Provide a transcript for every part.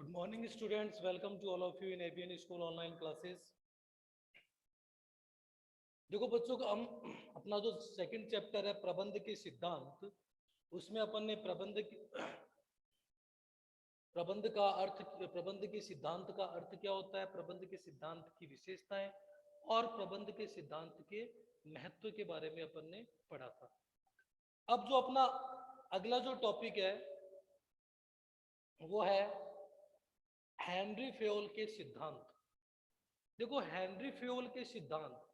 Good morning, students. Welcome to all of you in ABN School online classes. देखो बच्चों को हम अपना जो सेकंड चैप्टर है प्रबंध के सिद्धांत, उसमें अपन ने प्रबंध का अर्थ, प्रबंध के सिद्धांत का अर्थ क्या होता है, प्रबंध के सिद्धांत की विशेषताएं और प्रबंध के सिद्धांत के महत्व के बारे में अपन ने पढ़ा था। अब जो अपना अगला जो टॉपिक है वो है हेनरी फेयोल के सिद्धांत। देखो हेनरी फेयोल के सिद्धांत,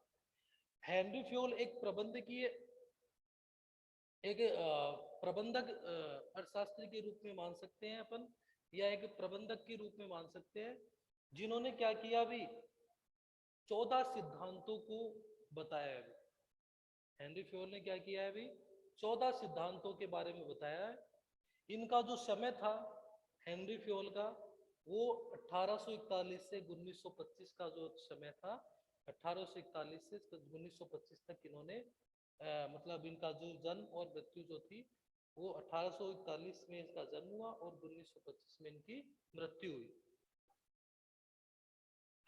हेनरी फेयोल एक प्रबंधकीय एक प्रबंधक अर्थशास्त्री के रूप में मान सकते हैं अपन, या एक प्रबंधक के रूप में मान सकते हैं, जिन्होंने क्या किया अभी 14 सिद्धांतों को बताया है। हेनरी फेयोल ने क्या किया है अभी 14 सिद्धांतों के बारे में बताया है। इनका जो समय था हेनरी फेयोल का वो 1841 से 1925 का जो समय था, 1841 से 1925 तक इन्होंने मतलब इनका जो जन्म और मृत्यु जो थी वो 1841 में इसका जन्म हुआ और 1925 में इनकी मृत्यु हुई।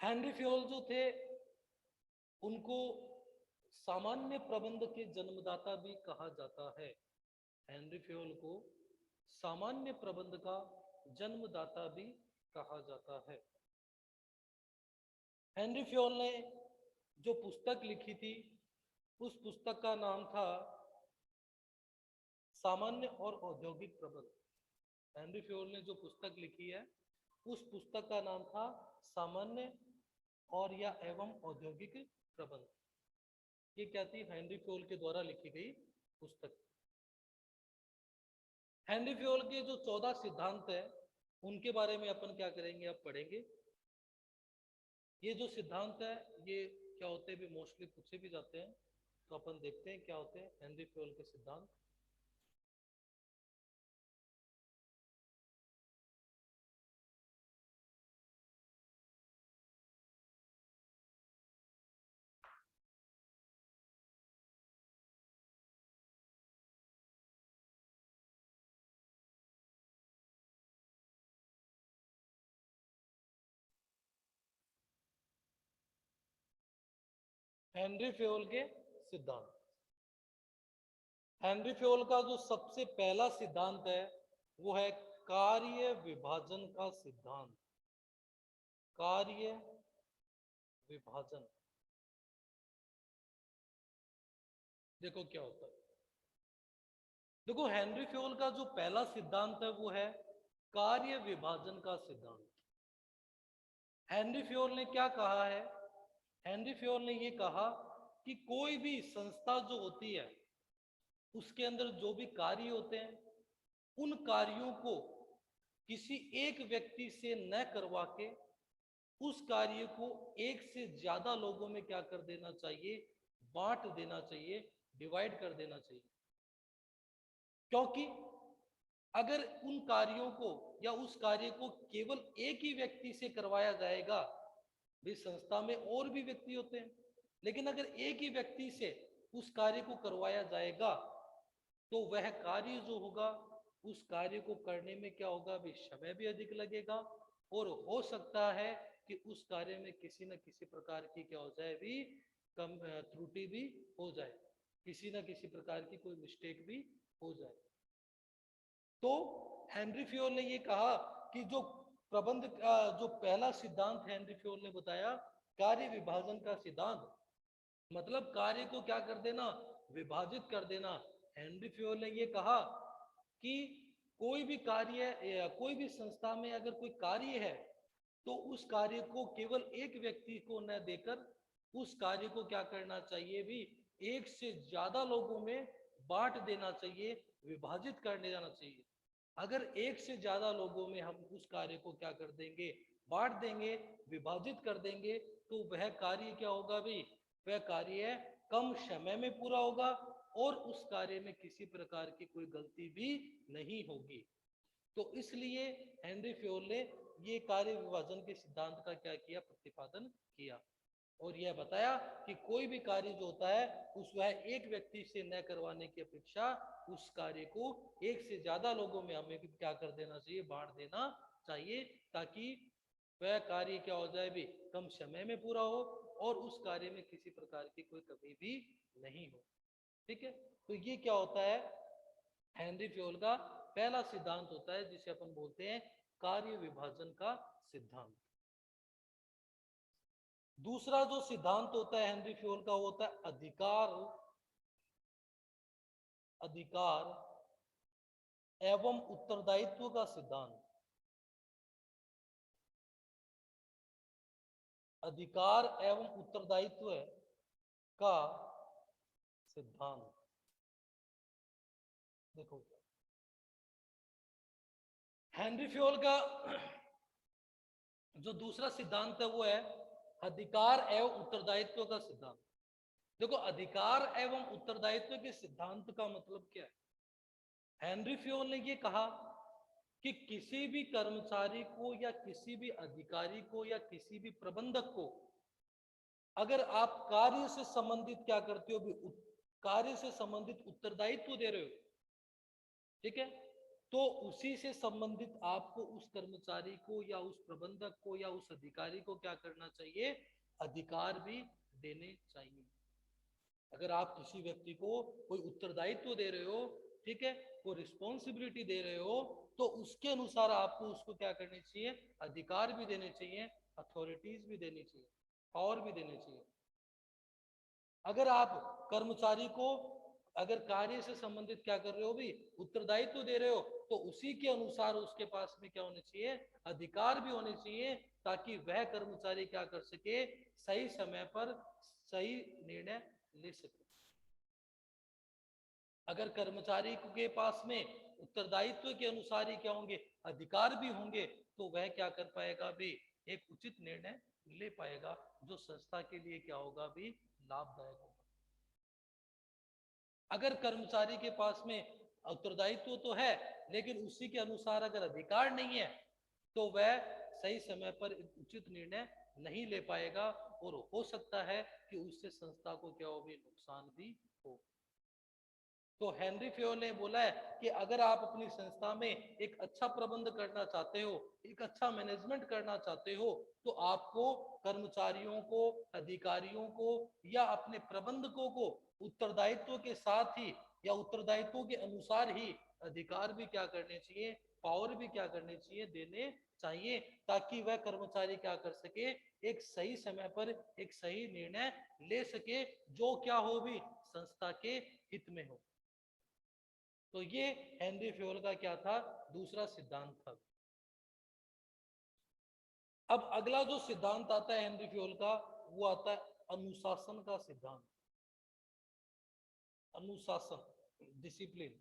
हेनरी फेयोल जो थे उनको सामान्य प्रबंध के जन्मदाता भी कहा जाता है। हेनरी फेयोल को सामान्य प्रबंध का जन्मदाता भी कहा जाता है। हेनरी फेयोल ने जो पुस्तक लिखी थी उस पुस्तक का नाम था सामान्य और औद्योगिक प्रबंध। हेनरी फेयोल ने जो पुस्तक लिखी है उस पुस्तक का नाम था सामान्य और या एवं औद्योगिक प्रबंध। ये क्या थी? हेनरी फेयोल के द्वारा लिखी गई पुस्तक। हेनरी फेयोल के जो 14 सिद्धांत है उनके बारे में अपन क्या करेंगे, अब पढ़ेंगे। ये जो सिद्धांत है ये क्या होते हैं भी मोस्टली पूछे भी जाते हैं, तो अपन देखते हैं क्या होते हैं हेनरी फेयोल के सिद्धांत। हेनरी फेयोल के सिद्धांत। हेनरी फेयोल का जो सबसे पहला सिद्धांत है वो है कार्य विभाजन का सिद्धांत। कार्य विभाजन, देखो क्या होता है। देखो हेनरी फेयोल का जो पहला सिद्धांत है वो है कार्य विभाजन का सिद्धांत। हेनरी फेयोल ने क्या कहा है? हेनरी फेयोल ने ये कहा कि कोई भी संस्था जो होती है उसके अंदर जो भी कार्य होते हैं उन कार्यों को किसी एक व्यक्ति से न करवा के उस कार्य को एक से ज्यादा लोगों में क्या कर देना चाहिए, बांट देना चाहिए, डिवाइड कर देना चाहिए। क्योंकि अगर उन कार्यों को या उस कार्य को केवल एक ही व्यक्ति से करवाया जाएगा, भी संस्था में और भी व्यक्ति होते हैं, लेकिन अगर एक ही व्यक्ति से उस कार्य को करवाया जाएगा तो वह कार्य जो होगा उस कार्य को करने में क्या होगा भी समय भी अधिक लगेगा और हो सकता है कि उस कार्य में किसी न किसी प्रकार की क्या हो जाए भी कम त्रुटि भी हो जाए, किसी न किसी प्रकार की कोई मिस्टेक भी हो जाए। तो हेनरी फेयोल ने ये कहा कि जो प्रबंध का जो पहला सिद्धांत हेनरी फेयोल ने बताया कार्य विभाजन का सिद्धांत, मतलब कार्य को क्या कर देना, विभाजित कर देना। हेनरी फेयोल ने ये कहा कि कोई भी कार्य या कोई भी संस्था में अगर कोई कार्य है तो उस कार्य को केवल एक व्यक्ति को न देकर उस कार्य को क्या करना चाहिए भी एक से ज्यादा लोगों में बांट देना चाहिए, विभाजित कर देना चाहिए। अगर एक से ज्यादा लोगों में हम उस कार्य को क्या कर देंगे, बांट देंगे, विभाजित कर देंगे, तो वह कार्य क्या होगा भी, वह कार्य कम समय में पूरा होगा और उस कार्य में किसी प्रकार की कोई गलती भी नहीं होगी। तो इसलिए हेनरी फेयोल ने ये कार्य विभाजन के सिद्धांत का क्या किया, प्रतिपादन किया और यह बताया कि कोई भी कार्य जो होता है उस वह एक व्यक्ति से न करवाने की अपेक्षा उस कार्य को एक से ज्यादा लोगों में हमें क्या कर देना चाहिए, बांट देना चाहिए, ताकि वह कार्य क्या हो जाए भी, कम समय में पूरा हो और उस कार्य में किसी प्रकार की कोई कमी भी नहीं हो। ठीक है, तो ये क्या होता है, हेनरी फ्योल का पहला सिद्धांत होता है, जिसे अपन बोलते हैं कार्य विभाजन का सिद्धांत। दूसरा जो सिद्धांत होता है हेनरी फ्योल का, वो होता है अधिकार एवं उत्तरदायित्व का सिद्धांत। अधिकार एवं उत्तरदायित्व का सिद्धांत। देखो, हेनरी फ्योल का जो दूसरा सिद्धांत है वो है अधिकार एवं उत्तरदायित्व का सिद्धांत। देखो, अधिकार एवं उत्तरदायित्व के सिद्धांत का मतलब क्या है। हेनरी फ्योल ने ये कहा कि किसी भी कर्मचारी को या किसी भी अधिकारी को या किसी भी प्रबंधक को अगर आप कार्य से संबंधित क्या करते हो भी, कार्य से संबंधित उत्तरदायित्व दे रहे हो, ठीक है, तो उसी से संबंधित आपको उस कर्मचारी को या उस प्रबंधक को या उस अधिकारी को क्या करना चाहिए, अधिकार भी देने चाहिए। अगर आप किसी व्यक्ति को कोई उत्तरदायित्व दे रहे हो, ठीक है, कोई रिस्पॉन्सिबिलिटी दे रहे हो, तो उसके अनुसार आपको उसको क्या करनी चाहिए, अधिकार भी देने चाहिए, अथॉरिटीज भी देनी चाहिए, पावर भी देनी चाहिए। अगर आप कर्मचारी को अगर कार्य से संबंधित क्या कर रहे हो भी, उत्तरदायित्व दे रहे हो, तो उसी के अनुसार उसके पास में क्या होने चाहिए, अधिकार भी होने चाहिए, ताकि वह कर्मचारी क्या कर सके, सही समय पर सही निर्णय ले सके। अगर कर्मचारी के पास में उत्तरदायित्व के अनुसार ही क्या होंगे, अधिकार भी होंगे, तो वह क्या कर पाएगा भी, एक उचित निर्णय ले पाएगा, जो संस्था के लिए क्या होगा भी, लाभदायक होगा। अगर कर्मचारी के पास में उत्तरदायित्व तो है, लेकिन उसी के अनुसार अगर अधिकार नहीं है, तो वह सही समय पर उचित निर्णय नहीं ले पाएगा, और हो सकता है कि उससे संस्था को क्या हो भी, नुकसान भी हो। तो हेनरी फ्योल ने बोला है कि अगर आप अपनी संस्था में एक अच्छा प्रबंध करना चाहते हो, एक अच्छा मैनेजमेंट करना चाहते हो, तो आपको कर्मचारियों को, अधिकारियों को या अपने प्रबंधकों को उत्तरदायित्व के साथ ही या उत्तरदायित्व के अनुसार ही अधिकार भी क्या करने चाहिए, पावर भी क्या करने चाहिए, देने चाहिए, ताकि वह कर्मचारी क्या कर सके, एक सही समय पर एक सही निर्णय ले सके, जो क्या हो भी, संस्था के हित में हो। तो ये हेनरी फ्योल का क्या था, दूसरा सिद्धांत था। अब अगला जो सिद्धांत आता है हेनरी फ्योल का, वो आता है अनुशासन का सिद्धांत। अनुशासन, डिसिप्लिन।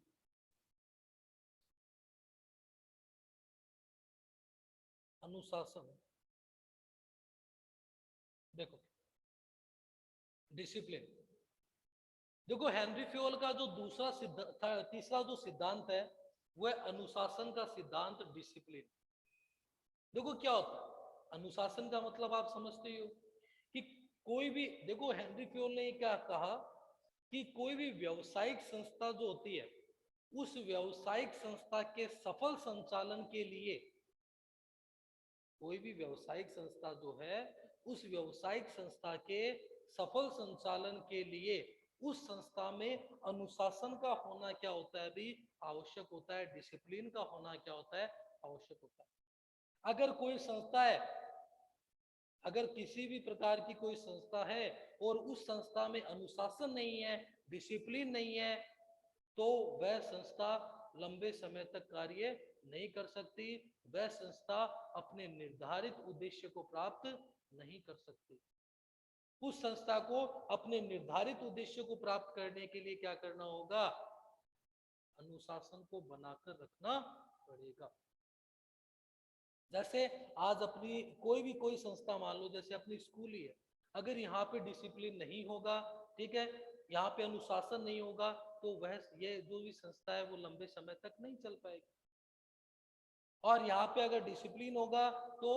अनुशासन, देखो, डिसिप्लिन। देखो, हेनरी फ्योल का जो दूसरा सिद्धांत, तीसरा जो सिद्धांत है, वह अनुशासन का सिद्धांत, डिसिप्लिन। देखो क्या होता है अनुशासन का मतलब, आप समझते हो कि कोई भी, देखो हेनरी फ्योल ने क्या कहा कि कोई भी व्यवसायिक संस्था जो होती है, उस व्यवसायिक संस्था के सफल संचालन के लिए, कोई भी व्यवसायिक संस्था जो है, उस व्यवसायिक संस्था के सफल संचालन के लिए उस संस्था में अनुशासन का होना क्या होता है भी, आवश्यक होता है। डिसिप्लिन का होना क्या होता है, आवश्यक होता है। अगर कोई संस्था है, अगर किसी भी प्रकार की कोई संस्था है और उस संस्था में अनुशासन नहीं है, डिसिप्लिन नहीं है, तो वह संस्था लंबे समय तक कार्य नहीं कर सकती, वह संस्था अपने निर्धारित उद्देश्य को प्राप्त नहीं कर सकती। उस संस्था को अपने निर्धारित उद्देश्य को प्राप्त करने के लिए क्या करना होगा, अनुशासन को बनाकर रखना पड़ेगा। जैसे आज अपनी कोई संस्था मान लो, जैसे अपनी स्कूल ही है, अगर यहाँ पे डिसिप्लिन नहीं होगा, ठीक है, यहाँ पे अनुशासन नहीं होगा, तो वह ये जो भी संस्था है वो लंबे समय तक नहीं चल पाएगी। और यहाँ पे अगर डिसिप्लिन होगा, तो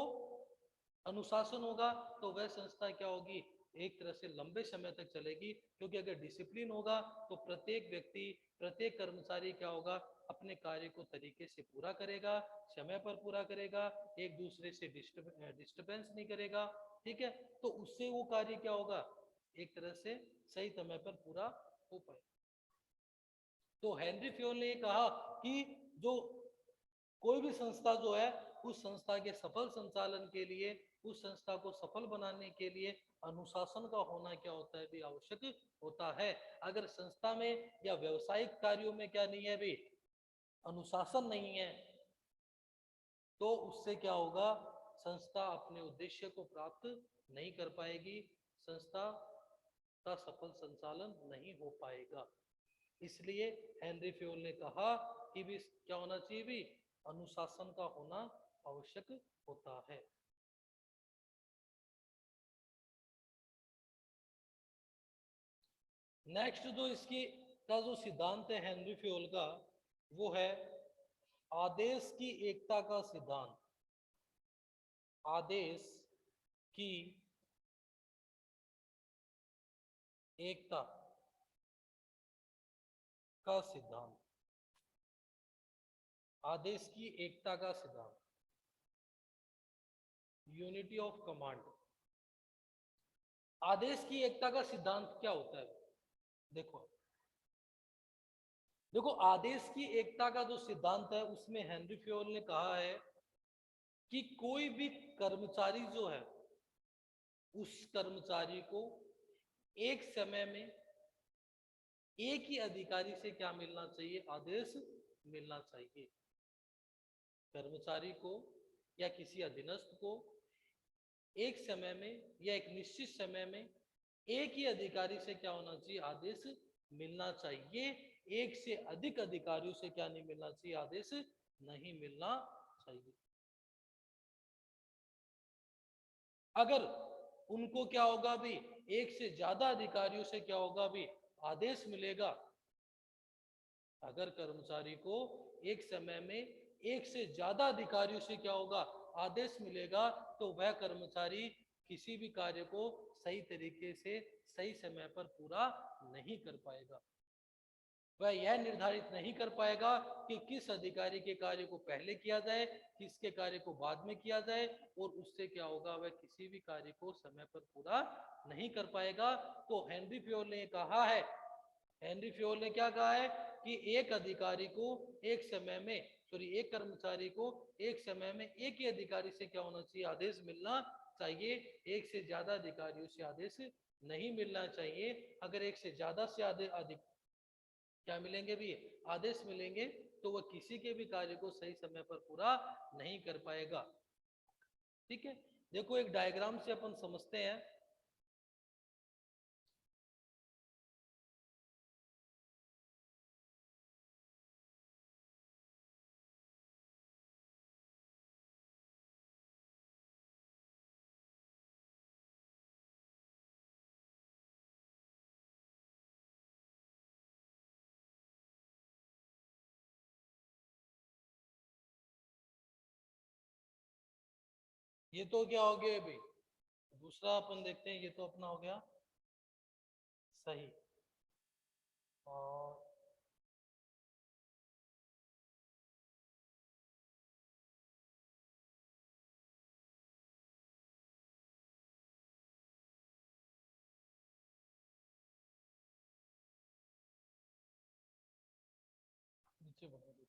अनुशासन होगा, तो वह संस्था क्या होगी, एक तरह से लंबे समय तक चलेगी। क्योंकि अगर डिसिप्लिन होगा तो प्रत्येक व्यक्ति, प्रत्येक कर्मचारी क्या होगा, अपने कार्य को तरीके से पूरा करेगा, समय पर पूरा करेगा, एक दूसरे से डिस्टर्बेंस नहीं करेगा, ठीक है। तो उससे वो कार्य क्या होगा, एक तरह से सही समय पर पूरा हो पाए। तो हेनरी फ्योल ने कहा कि जो कोई भी संस्था जो है, उस संस्था के सफल संचालन के लिए, उस संस्था को सफल बनाने के लिए अनुशासन का होना क्या होता है भी, आवश्यक होता है। अगर संस्था में या व्यवसायिक कार्यों में क्या नहीं है भी, अनुशासन नहीं है, तो उससे क्या होगा, संस्था अपने उद्देश्य को प्राप्त नहीं कर पाएगी, संस्था का सफल संचालन नहीं हो पाएगा। इसलिए हेनरी फ्योल ने कहा कि भी क्या होना चाहिए भी, अनुशासन का होना आवश्यक होता है। नेक्स्ट जो इसकी का जो सिद्धांत है हेनरी फ्योल का, वो है आदेश की एकता का सिद्धांत। आदेश की एकता का सिद्धांत। आदेश की एकता का सिद्धांत, यूनिटी ऑफ कमांड। आदेश की एकता का सिद्धांत क्या होता है, देखो देखो आदेश की एकता का जो सिद्धांत है, उसमें हेनरी फ्योल ने कहा है कि कोई भी कर्मचारी जो है, उस कर्मचारी को एक समय में एक ही अधिकारी से क्या मिलना चाहिए, आदेश मिलना चाहिए। कर्मचारी को या किसी अधीनस्थ को एक समय में या एक निश्चित समय में एक ही अधिकारी से क्या होना चाहिए, आदेश मिलना चाहिए। एक से अधिक अधिकारियों से क्या नहीं मिलना चाहिए, आदेश नहीं मिलना चाहिए। अगर उनको क्या होगा भी, एक से ज्यादा अधिकारियों से क्या होगा भी, आदेश मिलेगा। अगर कर्मचारी को एक समय में एक से ज्यादा अधिकारियों से क्या होगा, आदेश मिलेगा, तो वह कर्मचारी किसी भी कार्य को सही तरीके से सही समय पर पूरा नहीं कर पाएगा। वह यह निर्धारित नहीं कर पाएगा कि किस अधिकारी के कार्य को पहले किया जाए, किसके कार्य को बाद में किया जाए, और उससे क्या होगा, वह किसी भी कार्य को समय पर पूरा नहीं कर पाएगा। तो हेनरी फ्योल ने कहा है, हेनरी फ्योल ने क्या कहा है कि एक अधिकारी को एक समय में, सॉरी एक कर्मचारी को एक समय में एक ही अधिकारी से क्या होना चाहिए, आदेश मिलना चाहिए। एक से ज्यादा अधिकारियों से आदेश नहीं मिलना चाहिए। अगर एक से ज्यादा से अधिक क्या मिलेंगे भी, आदेश मिलेंगे, तो वह किसी के भी कार्य को सही समय पर पूरा नहीं कर पाएगा। ठीक है, देखो एक डायग्राम से अपन समझते हैं। ये तो क्या हो गया अभी, दूसरा अपन देखते हैं, ये तो अपना हो गया सही। और नीचे बना दो।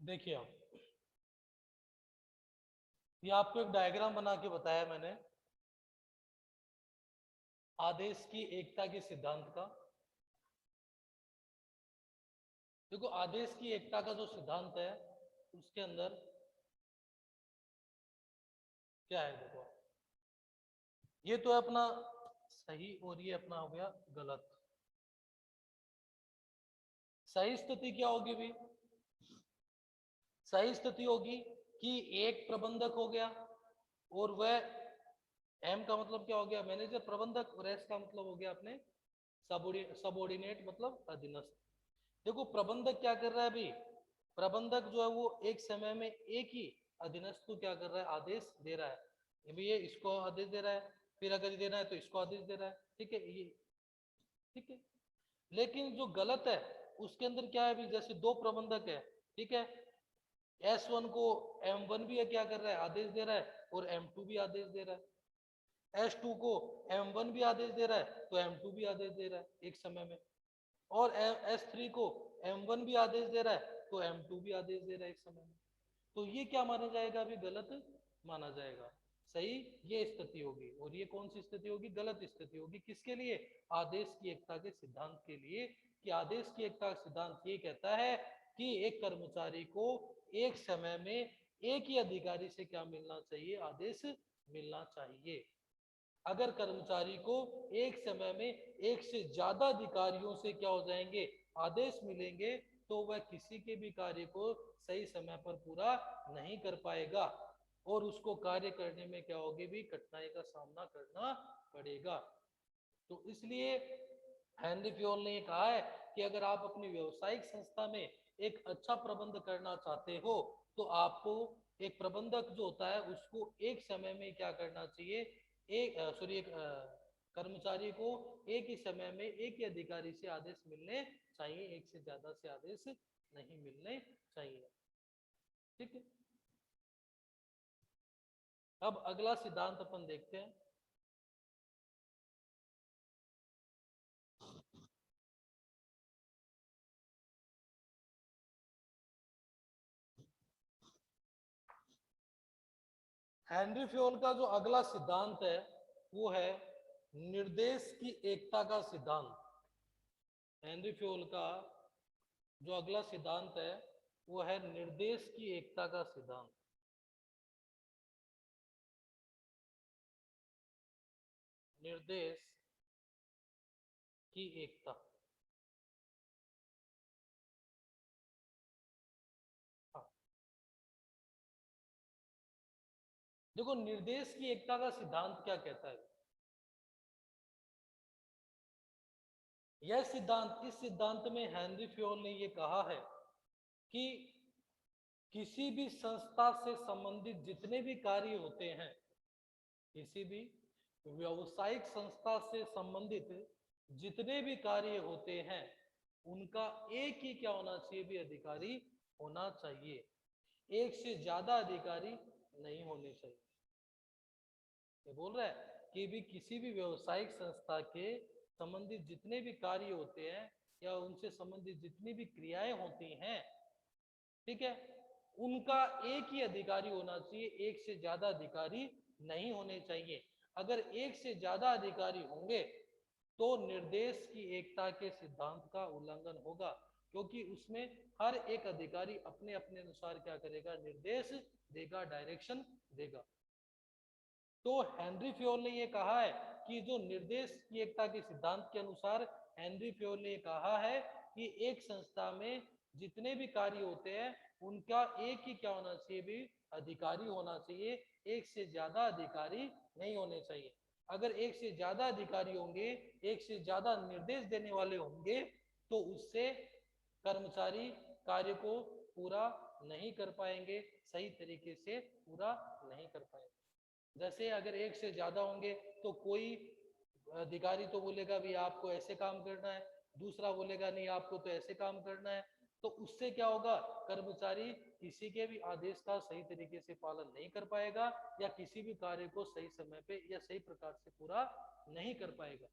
देखिए आप, ये आपको एक डायग्राम बना के बताया मैंने आदेश की एकता के सिद्धांत का। देखो आदेश की एकता का जो सिद्धांत है उसके अंदर क्या है, देखो ये तो है अपना सही और ये अपना हो गया गलत। सही स्थिति क्या होगी भी? सही स्थिति होगी कि एक प्रबंधक हो गया और वह एम का मतलब क्या हो गया, मैनेजर प्रबंधक, और एस का मतलब हो गया अपने सबोर्डिनेट मतलब अधीनस्थ। देखो प्रबंधक क्या कर रहा है अभी, प्रबंधक जो है वो एक समय में एक ही अधीनस्थ को क्या कर रहा है, आदेश दे रहा है। ये इसको आदेश दे रहा है, फिर अगर ये देना है तो इसको आदेश दे रहा है, ठीक है ये, ठीक है। लेकिन जो गलत है उसके अंदर क्या है अभी, जैसे दो प्रबंधक है, ठीक है, S1 को M1 भी क्या कर रहा है, आदेश दे रहा है, और M2 भी आदेश दे रहा है। S2 को M1 भी आदेश दे रहा है तो M2 भी आदेश दे रहा है एक समय में, और S3 को M1 भी आदेश दे रहा है तो M2 भी आदेश दे रहा है एक समय में। तो ये क्या माना जाएगा अभी, गलत माना जाएगा। सही ये स्थिति होगी, और ये कौन सी स्थिति होगी, गलत स्थिति होगी। किसके लिए, आदेश की एकता के सिद्धांत के लिए। कि आदेश की एकता का सिद्धांत ये कहता है कि एक कर्मचारी को एक समय में एक ही अधिकारी से क्या मिलना चाहिए, आदेश मिलना चाहिए। अगर कर्मचारी को एक समय में एक से ज्यादा अधिकारियों से क्या हो जाएंगे, आदेश मिलेंगे, तो वह किसी के भी कार्य को सही समय पर पूरा नहीं कर पाएगा और उसको कार्य करने में क्या होगी भी, कठिनाई का सामना करना पड़ेगा। तो इसलिए हेनरी फ्योल ने कहा है कि अगर आप अपनी व्यवसायिक संस्था में एक अच्छा प्रबंध करना चाहते हो तो आपको एक प्रबंधक जो होता है उसको एक समय में क्या करना चाहिए, एक एक कर्मचारी को एक ही समय में एक ही अधिकारी से आदेश मिलने चाहिए, एक से ज्यादा से आदेश नहीं मिलने चाहिए, ठीक है। अब अगला सिद्धांत अपन देखते हैं। हेनरी फ्योल का जो अगला सिद्धांत है वो है निर्देश की एकता का सिद्धांत। हेनरी फ्योल का जो अगला सिद्धांत है वो है निर्देश की एकता का सिद्धांत। निर्देश की एकता, हाँ। देखो निर्देश की एकता का सिद्धांत क्या कहता है, यह सिद्धांत, इस सिद्धांत में हेनरी फ्योल ने यह कहा है कि किसी भी संस्था से संबंधित जितने भी कार्य होते हैं, किसी भी व्यवसायिक संस्था से संबंधित जितने भी कार्य होते हैं उनका एक ही क्या होना चाहिए भी, अधिकारी होना चाहिए, एक से ज्यादा अधिकारी नहीं होने चाहिए। ये बोल रहा है कि भी किसी भी व्यवसायिक संस्था के संबंधित जितने भी कार्य होते हैं या उनसे संबंधित जितनी भी क्रियाएं होती हैं, ठीक है, उनका एक ही अधिकारी होना चाहिए, एक से ज्यादा अधिकारी नहीं होने चाहिए। अगर एक से ज्यादा अधिकारी होंगे तो निर्देश की एकता के सिद्धांत का उल्लंघन होगा, क्योंकि उसमें हर एक अधिकारी अपने अपने अनुसार क्या करेगा, निर्देश देगा, डायरेक्शन देगा। तो हेनरी फ्योल ने यह कहा है कि जो निर्देश की एकता के सिद्धांत के अनुसार हेनरी फ्योल ने कहा है कि एक संस्था में जितने भी कार्य होते हैं उनका एक ही क्या होना चाहिए भी, अधिकारी होना चाहिए, एक से ज्यादा अधिकारी नहीं होने चाहिए। अगर एक से ज्यादा अधिकारी होंगे, एक से ज्यादा निर्देश देने वाले होंगे, तो उससे कर्मचारी कार्य को पूरा नहीं कर पाएंगे, सही तरीके से पूरा नहीं कर पाएंगे। जैसे अगर एक से ज्यादा होंगे तो कोई अधिकारी तो बोलेगा भी आपको ऐसे काम करना है, दूसरा बोलेगा नहीं आपको तो ऐसे काम करना है, तो उससे क्या होगा, कर्मचारी किसी के भी आदेश का सही तरीके से पालन नहीं कर पाएगा या किसी भी कार्य को सही समय पे या सही प्रकार से पूरा नहीं कर पाएगा।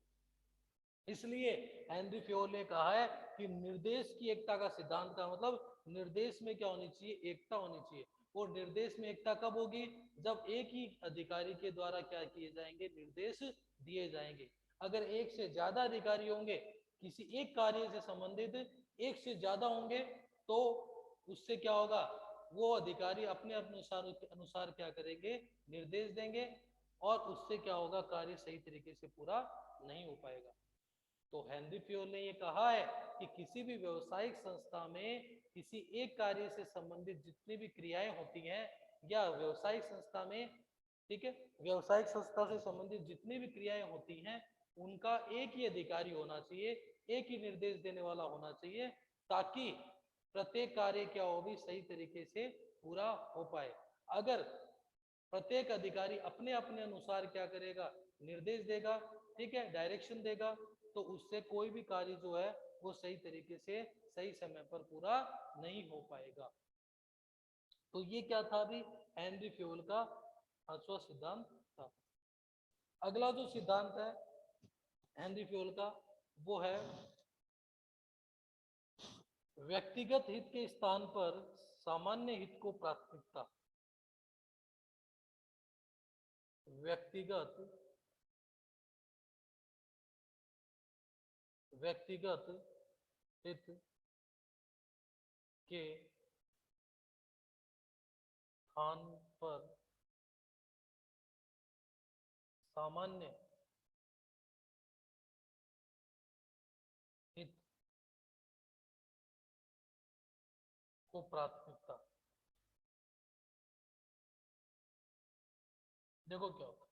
इसलिए हेनरी फ्योल ने कहा है कि निर्देश की एकता का सिद्धांत का मतलब निर्देश में क्या होनी चाहिए, एकता होनी चाहिए। और निर्देश में एकता कब होगी, जब एक ही अधिकारी के द्वारा क्या किए जाएंगे, निर्देश दिए जाएंगे। अगर एक से ज्यादा अधिकारी होंगे, किसी एक कार्य से संबंधित एक से ज्यादा होंगे, तो उससे क्या होगा, वो अधिकारी अपने अनुसार क्या करेंगे, निर्देश देंगे, और उससे क्या होगा, कार्य सही तरीके से पूरा नहीं हो पाएगा। तो हेनरी फ्योल ने ये कहा है कि किसी भी व्यवसायिक संस्था में किसी एक कार्य से संबंधित जितनी भी क्रियाएं होती हैं, या व्यवसायिक संस्था में, ठीक है, व्यवसायिक संस्था से संबंधित जितनी भी क्रियाएं होती हैं, उनका एक ही अधिकारी होना चाहिए, एक ही निर्देश देने वाला होना चाहिए, ताकि प्रत्येक कार्य क्या हो भी सही तरीके से पूरा हो पाए। अगर प्रत्येक अधिकारी अपने अपने अनुसार क्या करेगा, निर्देश देगा, ठीक है, डायरेक्शन देगा, तो उससे कोई भी कार्य जो है वो सही तरीके से सही समय पर पूरा नहीं हो पाएगा। तो ये क्या था अभी, हेनरी फ्योल का पांचवा सिद्धांत था। अगला जो सिद्धांत है हेनरी फ्योल का, वो है व्यक्तिगत हित के स्थान पर सामान्य हित को प्राथमिकता। व्यक्तिगत हित के स्थान पर सामान्य हित को प्राथमिकता। देखो क्या होता है,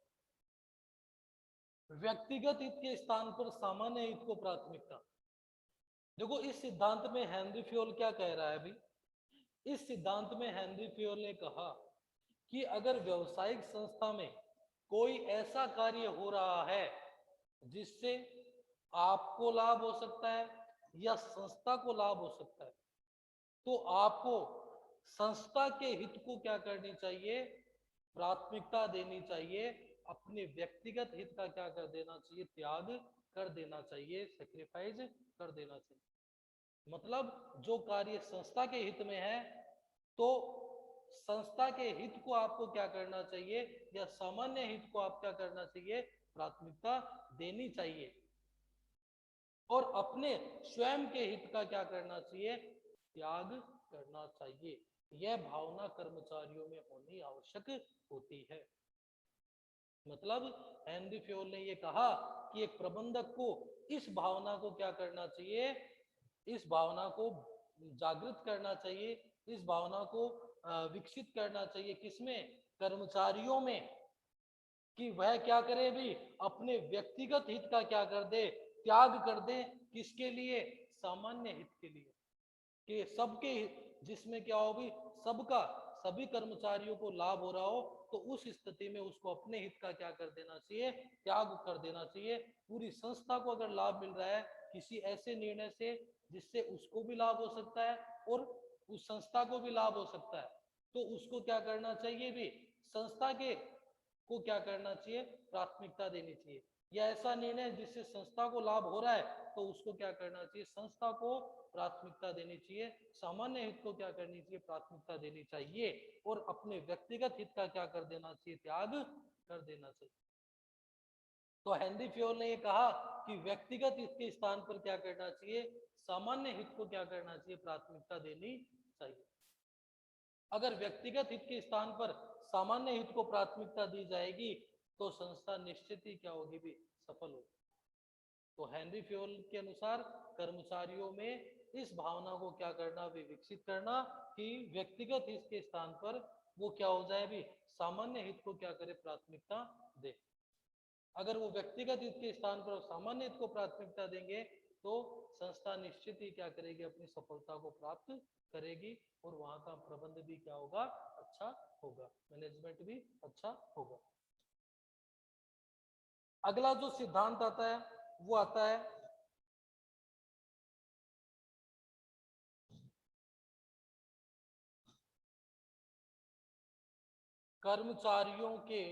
व्यक्तिगत हित के स्थान पर सामान्य हित को प्राथमिकता। देखो इस सिद्धांत में हेनरी फ्योल क्या कह रहा है अभी, इस सिद्धांत में हेनरी फ्योल ने कहा कि अगर व्यवसायिक संस्था में कोई ऐसा कार्य हो रहा है जिससे आपको लाभ हो सकता है या संस्था को लाभ हो सकता है, तो आपको संस्था के हित को क्या करनी चाहिए, प्राथमिकता देनी चाहिए, अपने व्यक्तिगत हित का क्या कर देना चाहिए, त्याग कर देना चाहिए, सेक्रीफाइस कर देना चाहिए। मतलब जो कार्य संस्था के हित में है, तो संस्था के हित को आपको क्या करना चाहिए, या सामान्य हित को आप क्या करना चाहिए, प्राथमिकता देनी चाहिए, और अपने स्वयं के हित का क्या करना चाहिए, त्याग करना चाहिए। यह भावना कर्मचारियों में होनी आवश्यक होती है। मतलब हेनरी फ्योल ने यह कहा कि एक प्रबंधक को इस भावना को क्या करना चाहिए, इस भावना को जागृत करना चाहिए, इस भावना को विकसित करना चाहिए, किसमें, कर्मचारियों में, कि वह क्या करे भी, अपने व्यक्तिगत हित का क्या कर दे, त्याग कर दे, किसके लिए, सामान्य हित के लिए, कि सबके जिसमें क्या हो भी, सबका, सभी कर्मचारियों को लाभ हो रहा हो, तो उस स्थिति में उसको अपने हित का क्या कर देना चाहिए, त्याग कर देना चाहिए। पूरी संस्था को अगर लाभ मिल रहा है किसी ऐसे निर्णय से जिससे उसको भी लाभ हो सकता है और उस संस्था को भी लाभ हो सकता है, तो उसको क्या करना चाहिए भी, संस्था के को क्या करना चाहिए, प्राथमिकता देनी चाहिए। या ऐसा निर्णय जिससे संस्था को लाभ हो रहा है, तो उसको क्या करना चाहिए, संस्था को प्राथमिकता देनी चाहिए, सामान्य हित को क्या करनी चाहिए, प्राथमिकता देनी चाहिए, और अपने व्यक्तिगत हित का क्या कर देना चाहिए, त्याग कर देना चाहिए। तो हेनरी फ्योल ने ये कहा कि व्यक्तिगत हित के स्थान पर क्या करना चाहिए, सामान्य हित को क्या करना चाहिए, प्राथमिकता देनी चाहिए। अगर व्यक्तिगत हित के स्थान पर सामान्य हित को प्राथमिकता दी जाएगी, तो संस्था निश्चित ही क्या होगी भी, सफल होगी। तो हेनरी फ्योल के अनुसार कर्मचारियों में इस भावना को क्या करना भी, विकसित करना, कि व्यक्तिगत हित के स्थान पर वो क्या हो जाए भी, सामान्य हित को क्या करे, प्राथमिकता दे। अगर वो व्यक्तिगत हित के स्थान पर सामान्य हित को प्राथमिकता देंगे, तो संस्था निश्चित ही क्या करेगी, अपनी सफलता को प्राप्त करेगी, और वहां का प्रबंध भी क्या होगा, अच्छा होगा, मैनेजमेंट भी अच्छा होगा। अगला जो सिद्धांत आता है वो आता है कर्मचारियों के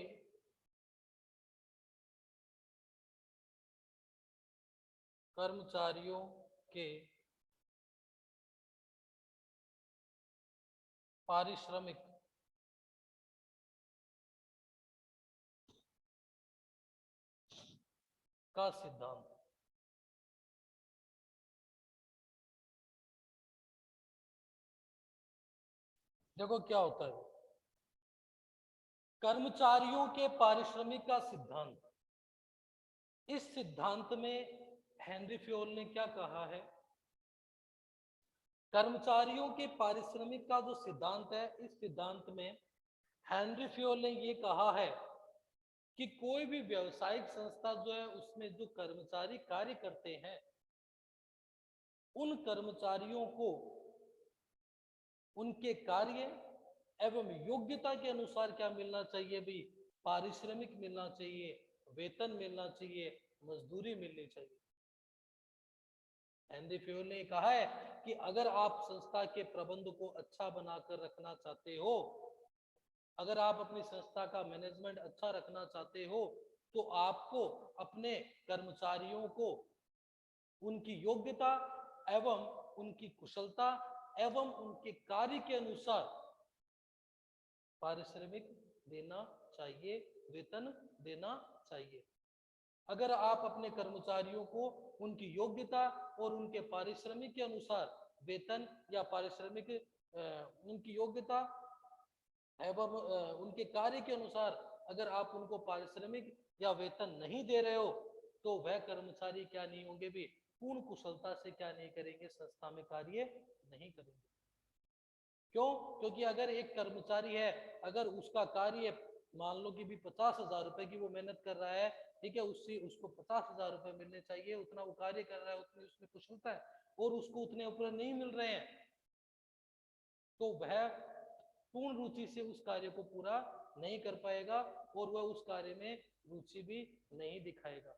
कर्मचारियों के पारिश्रमिक का सिद्धांत। देखो क्या होता है, कर्मचारियों के पारिश्रमिक का सिद्धांत। इस सिद्धांत में हेनरी फ्योल ने क्या कहा है, कर्मचारियों के पारिश्रमिक का जो सिद्धांत है, इस सिद्धांत में हेनरी फ्योल ने ये कहा है कि कोई भी व्यवसायिक संस्था जो है उसमें जो कर्मचारी कार्य करते हैं, उन कर्मचारियों को उनके कार्य एवं योग्यता के अनुसार क्या मिलना चाहिए भी, पारिश्रमिक मिलना चाहिए, वेतन मिलना चाहिए, मजदूरी मिलनी चाहिए। हेनरी फ्योल ने कहा है कि अगर आप संस्था के प्रबंध को अच्छा बनाकर रखना चाहते हो, अगर आप अपनी संस्था का मैनेजमेंट अच्छा रखना चाहते हो, तो आपको अपने कर्मचारियों को उनकी योग्यता एवं उनकी कुशलता एवं उनके कार्य के अनुसार पारिश्रमिक देना चाहिए, वेतन देना चाहिए। अगर आप अपने कर्मचारियों को उनकी योग्यता और उनके पारिश्रमिक के अनुसार वेतन या पारिश्रमिक उनकी योग्यता एवं उनके कार्य के अनुसार अगर आप उनको पारिश्रमिक या वेतन नहीं दे रहे हो, तो वह कर्मचारी क्या नहीं होंगे भी, पूर्ण कुशलता से क्या नहीं करेंगे, संस्था में कार्य नहीं करेंगे। क्यों? क्योंकि अगर एक कर्मचारी है, अगर उसका कार्य मान लो कि भी 50,000 रुपए की वो मेहनत कर रहा है, ठीक है, उससे उसको 50,000 रुपए मिलने चाहिए, उतना वो कार्य कर रहा है, उतनी उसमें कुशलता है, और उसको उतने ऊपर नहीं मिल रहे हैं, तो वह पूर्ण रुचि से उस कार्य को पूरा नहीं कर पाएगा और वह उस कार्य में रुचि भी नहीं दिखाएगा,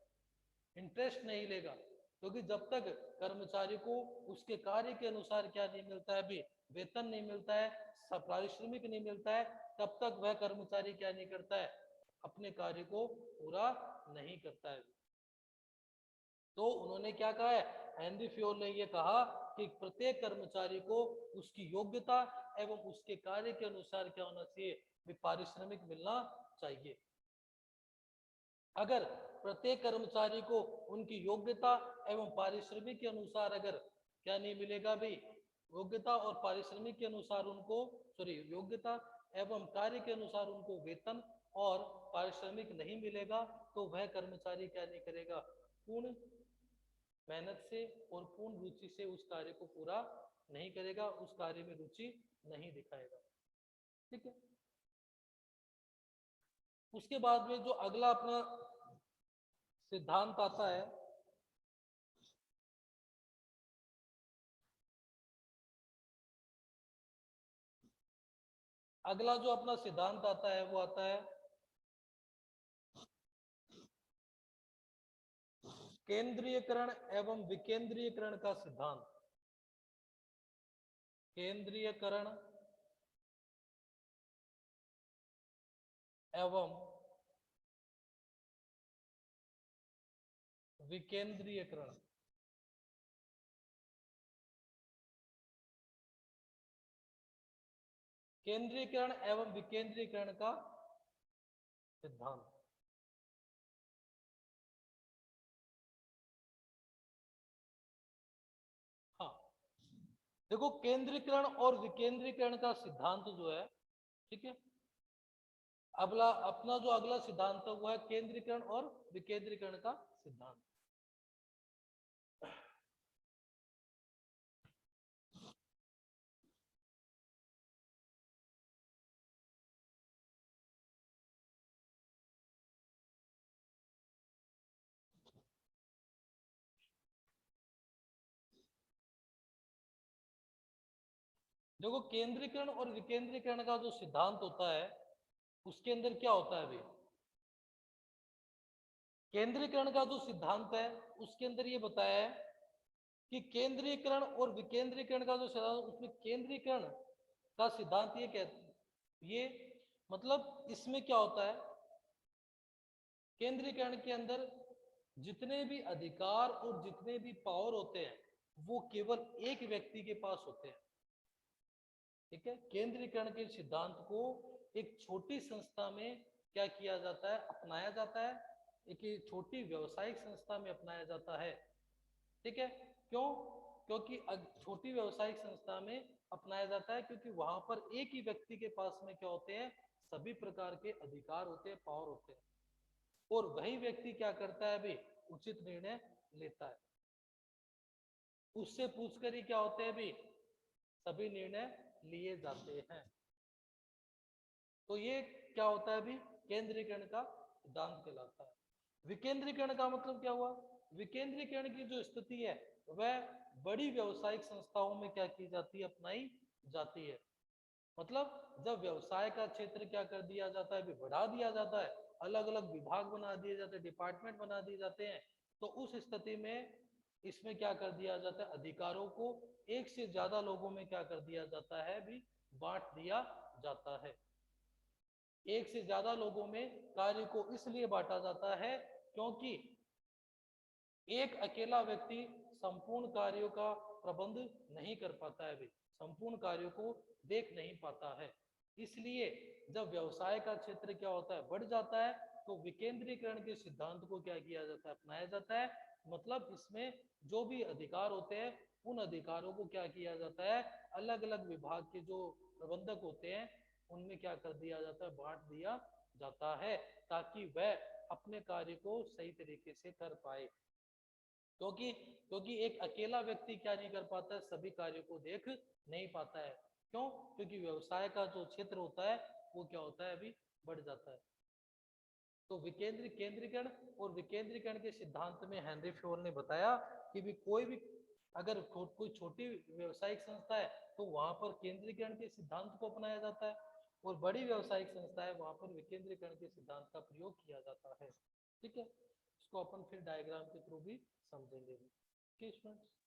इंटरेस्ट नहीं लेगा। क्योंकि जब तक कर्मचारी को उसके कार्य के अनुसार क्या नहीं मिलता है भी, वेतन नहीं मिलता है, पारिश्रमिक नहीं मिलता है, तब तक वह कर्मचारी क्या नहीं करता है, अपने कार्य को पूरा नहीं करता है। तो उन्होंने क्या कहा है, हेनरी फ्योल ने यह कहा कि प्रत्येक कर्मचारी को उसकी योग्यता एवं उसके कार्य के अनुसार क्या होना चाहिए, पारिश्रमिक मिलना चाहिए। अगर प्रत्येक कर्मचारी को उनकी योग्यता एवं पारिश्रमिक के अनुसार अगर क्या नहीं मिलेगा भाई, योग्यता और पारिश्रमिक के अनुसार उनको योग्यता एवं कार्य के अनुसार उनको वेतन और पारिश्रमिक नहीं मिलेगा, तो वह कर्मचारी क्या नहीं करेगा, पूर्ण मेहनत से और पूर्ण रुचि से उस कार्य को पूरा नहीं करेगा, उस कार्य में रुचि नहीं दिखाएगा। ठीक है, उसके बाद में जो अगला अपना सिद्धांत आता है, अगला जो अपना सिद्धांत आता है वो आता है केंद्रीयकरण एवं विकेंद्रीयकरण का सिद्धांत। केंद्रीयकरण एवं विकेंद्रीयकरण। केंद्रीयकरण एवं विकेंद्रीयकरण का सिद्धांत। हाँ, देखो केंद्रीकरण और विकेंद्रीकरण का सिद्धांत जो है, ठीक है, अगला अपना जो अगला सिद्धांत है वो है केंद्रीकरण और विकेंद्रीकरण का सिद्धांत। देखो केंद्रीकरण और विकेंद्रीकरण का जो सिद्धांत होता है, उसके अंदर क्या होता है भाई, केंद्रीकरण का जो सिद्धांत है उसके अंदर ये बताया है कि केंद्रीकरण और विकेंद्रीकरण का जो सिद्धांत, उसमें केंद्रीकरण का सिद्धांत ये कहते, ये मतलब इसमें क्या होता है, केंद्रीकरण के अंदर जितने भी अधिकार और जितने भी पावर होते हैं वो केवल एक व्यक्ति के पास होते हैं। ठीक है, केंद्रीकरण के सिद्धांत को एक छोटी संस्था में क्या किया जाता है, अपनाया जाता है, एक छोटी व्यवसायिक संस्था में अपनाया जाता है। ठीक है, क्यों? क्योंकि छोटी व्यवसायिक संस्था में अपनाया जाता है क्योंकि वहां पर एक ही व्यक्ति के पास में क्या होते हैं, सभी प्रकार के अधिकार होते हैं, पावर होते हैं, और वही व्यक्ति क्या करता है अभी, उचित निर्णय लेता है। उससे पूछकर ही क्या होते हैं अभी, सभी निर्णय लिए जाते हैं। तो ये क्या होता है अभी, केंद्रीकरण का सिद्धांत कहलाता है। विकेंद्रीकरण का मतलब क्या हुआ? विकेंद्रीकरण की जो स्थिति है वह बड़ी व्यवसायिक संस्थाओं में क्या की जाती है, अपनाई जाती है। मतलब जब व्यवसाय का क्षेत्र क्या कर दिया जाता है, बढ़ा दिया जाता है, अलग अलग विभाग बना दिए जाते हैं, डिपार्टमेंट बना दिए जाते हैं, तो उस स्थिति में इसमें क्या कर दिया जाता है, अधिकारों को एक से ज्यादा लोगों में क्या कर दिया जाता है, भी बांट दिया जाता है। एक से ज्यादा लोगों में कार्य को इसलिए बांटा जाता है क्योंकि एक अकेला व्यक्ति संपूर्ण कार्यों का प्रबंध नहीं कर पाता है, भी संपूर्ण कार्यों को देख नहीं पाता है। इसलिए जब व्यवसाय का क्षेत्र क्या होता है, बढ़ जाता है, तो विकेंद्रीकरण के सिद्धांत को क्या किया जाता है, अपनाया जाता है। मतलब इसमें जो भी अधिकार होते हैं, उन अधिकारों को क्या किया जाता है, अलग अलग विभाग के जो प्रबंधक होते हैं उनमें क्या कर दिया जाता है, बांट दिया जाता है, ताकि वह अपने कार्य को सही तरीके से कर पाए। क्योंकि क्योंकि एक अकेला व्यक्ति क्या नहीं कर पाता है, सभी कार्यों को देख नहीं पाता है। क्यों? क्योंकि व्यवसाय का जो क्षेत्र होता है वो क्या होता है, अभी बढ़ जाता है। तो केंद्रीकरण और विकेंद्रीकरण के सिद्धांत में हेनरी फ्योल ने बताया कि भी कोई भी अगर कोई छोटी व्यवसायिक संस्था है तो वहां पर केंद्रीकरण के सिद्धांत को अपनाया जाता है, और बड़ी व्यवसायिक संस्था है वहां पर विकेंद्रीकरण के सिद्धांत का प्रयोग किया जाता है। ठीक है, इसको अपन फिर डायग्राम के थ्रू भी समझेंगे। ठीक है स्टूडेंट्स।